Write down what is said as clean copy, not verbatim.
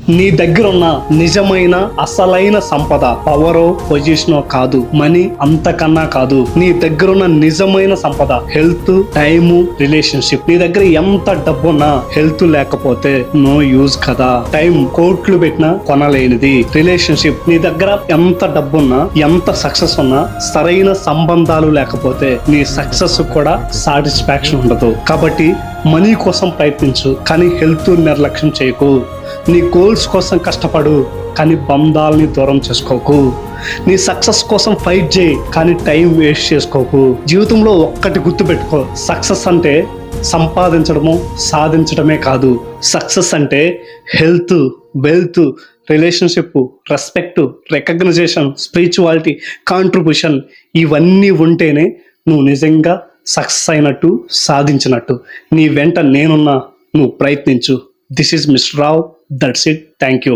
నీ దగ్గర ఉన్న నిజమైన అసలైన సంపద పవరో పొజిషనో కాదు, మనీ అంతకన్నా కాదు. నీ దగ్గర ఉన్న నిజమైన సంపద హెల్త్, టైము, రిలేషన్షిప్. నీ దగ్గర ఎంత డబ్బున్నా హెల్త్ లేకపోతే నో యూజ్ కదా. టైం కోట్లు పెట్టినా కొనలేనిది. రిలేషన్షిప్, నీ దగ్గర ఎంత డబ్బున్నా, ఎంత సక్సెస్ ఉన్నా సరైన సంబంధాలు లేకపోతే నీ సక్సెస్ కూడా సాటిస్ఫాక్షన్ ఉండదు. కాబట్టి మనీ కోసం ప్రయత్నించు, కానీ హెల్త్ నిర్లక్ష్యం చేయకు. నీ గోల్స్ కోసం కష్టపడు, కానీ బంధాలని దూరం చేసుకోకు. నీ సక్సెస్ కోసం ఫైట్ చేయి, కానీ టైం వేస్ట్ చేసుకోకు. జీవితంలో ఒక్కటి గుర్తుపెట్టుకో, సక్సెస్ అంటే సంపాదించడము, సాధించడమే కాదు. సక్సెస్ అంటే health, wealth, relationship, respect, recognition, spirituality, contribution ఇవన్నీ ఉంటేనే నువ్వు నిజంగా సక్సెస్ అయినట్టు, సాధించినట్టు. నీ వెంట నేనున్నా, నువ్వు ప్రయత్నించు. This is mister Rao. That's it. Thank you.